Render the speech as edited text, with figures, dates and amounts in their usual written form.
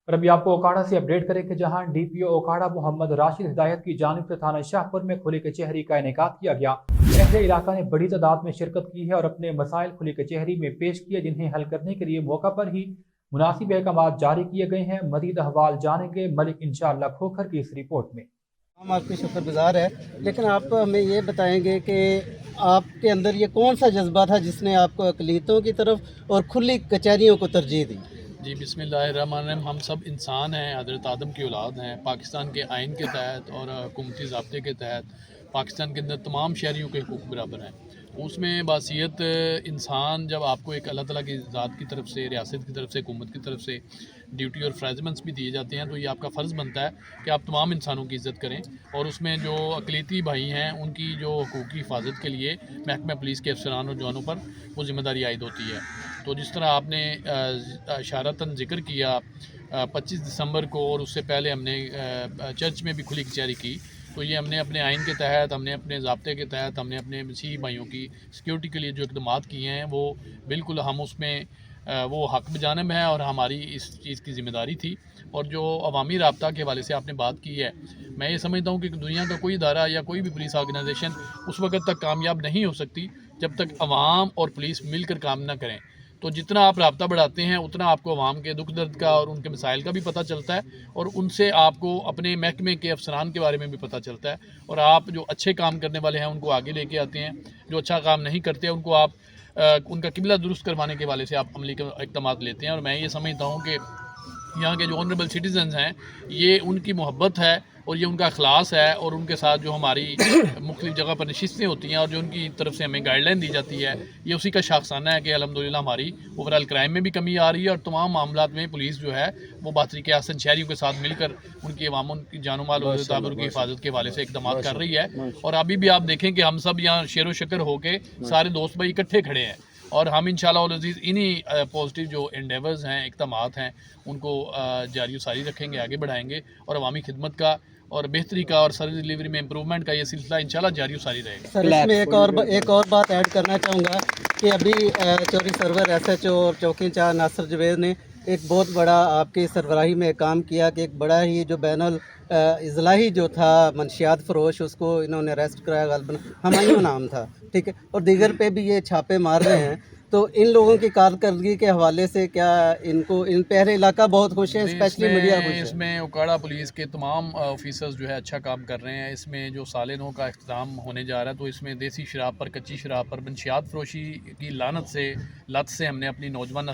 और अभी आपको ओकाड़ा से अपडेट करें कि जहां डीपीओ ओकाड़ा मोहम्मद राशिद हिदायत की जानिब से थाना शाहपुर में खुली कचहरी का इनेकाद किया गया। अहले इलाका ने बड़ी तादाद में शिरकत की है और अपने मसाइल खुली कचहरी में पेश किए, जिन्हें हल करने के लिए मौका पर ही मुनासिब अहकाम जारी किए गए हैं। मजीद अहवाल जानेंगे मलिक इंशाअल्लाह खोखर की इस रिपोर्ट में। हम आपके शुक्रगुजार है, लेकिन आप हमें ये बताएंगे कि आपके अंदर ये कौन सा जज्बा था जिसने आपको अक़लियतों की तरफ और खुली कचहरियों को तरजीह दी? जी बिस्मिल्लाहिर्रहमानिर्रहीम। हम सब इंसान हैं, हज़रत आदम की औलाद हैं। पाकिस्तान के आइन के तहत और हुकूमती ज़ाब्ते के तहत पाकिस्तान के अंदर तमाम शहरियों के हुकूक बराबर हैं। उसमें बासियत इंसान जब आपको एक अल्लाह ताला की ज़ात की तरफ से, रियासत की तरफ से, हुकूमत की तरफ से ड्यूटी और फ्रेजमेंट्स भी दिए जाते हैं, तो ये आपका फ़र्ज़ बनता है कि आप तमाम इंसानों की इज़्ज़त करें और उसमें जो अक़लियती भाई हैं उनकी जो हुकूक की हिफाजत के लिए महकमा पुलिस के अफसरान और जवानों पर वो ज़िम्मेदारी आयद होती है। तो जिस तरह आपने इशारतन ज़िक्र किया 25 दिसंबर को, और उससे पहले हमने चर्च में भी खुली कचहरी की, तो ये हमने अपने आइन के तहत, हमने अपने ज़ाब्ते के तहत, हमने अपने मसीही भाइयों की सिक्योरिटी के लिए जो इक़दामात किए हैं वो बिल्कुल हम उसमें वो हक़ बजानिब है और हमारी इस चीज़ की ज़िम्मेदारी थी। और जो अवामी राब्ता के हवाले से आपने बात की है, मैं ये समझता हूँ कि दुनिया का कोई इदारा या कोई भी पुलिस ऑर्गेनाइजेशन उस वक्त तक कामयाब नहीं हो सकती जब तक अवाम और पुलिस मिलकर काम ना करें। तो जितना आप राब्ता बढ़ाते हैं उतना आपको अवाम के दुख दर्द का और उनके मसाइल का भी पता चलता है, और उनसे आपको अपने महकमे के अफसरान के बारे में भी पता चलता है, और आप जो अच्छे काम करने वाले हैं उनको आगे लेके आते हैं, जो अच्छा काम नहीं करते उनको आप उनका किबला दुरुस्त करवाने के वाले से आप अमली इक़दामात लेते हैं। और मैं ये समझता हूँ कि यहाँ के जो ऑनरेबल सिटीज़न्स हैं, ये उनकी मोहब्बत है और ये उनका अखलास है, और उनके साथ जो हमारी मुख्तलिफ़ जगह पर नशिस्तें होती हैं और जो उनकी तरफ से हमें गाइडलाइन दी जाती है, ये उसी का शाखसाना है कि अल्हम्दुलिल्लाह हमारी ओवरऑल क्राइम में भी कमी आ रही है, और तमाम मामलात में पुलिस जो है वो बातरीक़ आसन शहरियों के साथ मिलकर उनकी अवाम की जानो माल और ताबुर की हिफाजत के हवाले से इक़दामात कर रही है। और अभी भी आप देखें कि हम सब यहाँ शेर व शक्र होकर सारे दोस्त भाई इकट्ठे खड़े हैं, और हम इंशाअल्लाह अज़ीज़ इन्हीं पॉजिटिव जो एंडेवर्स हैं, इक़दामात हैं, उनको जारी व सारी रखेंगे, आगे बढ़ाएंगे, और अवामी खिदमत का और बेहतरी का और सर्विस डिलीवरी में इम्प्रूवमेंट का ये सिलसिला इंशाल्लाह जारी व सारी रहेगा। सर, इसमें एक और बात ऐड करना चाहूँगा कि अभी चौधरी सरवर SHO और चौकी इंचार्ज नासिर जवेद ने एक बहुत बड़ा आपकी सरबराही में काम किया कि एक बड़ा ही जो बैनुल इज़लाही जो था मंशियात फ़रोश, उसको इन्होंने अरेस्ट कराया, गलबन हमायूं नाम था, ठीक है, और दीगर पे भी ये छापे मार रहे हैं। तो इन लोगों की कारकर्दगी के हवाले से क्या इनको, इन पहले इलाका बहुत खुश है, स्पेशली मीडिया खुश है? इसमें ओकाड़ा पुलिस के तमाम ऑफिसर्स जो है अच्छा काम कर रहे हैं। इसमें जो साल 9 का इख्तिताम होने जा रहा है, तो इसमें देसी शराब पर, कच्ची शराब पर, मंशियात फरोशी की लत से हमने अपनी नौजवान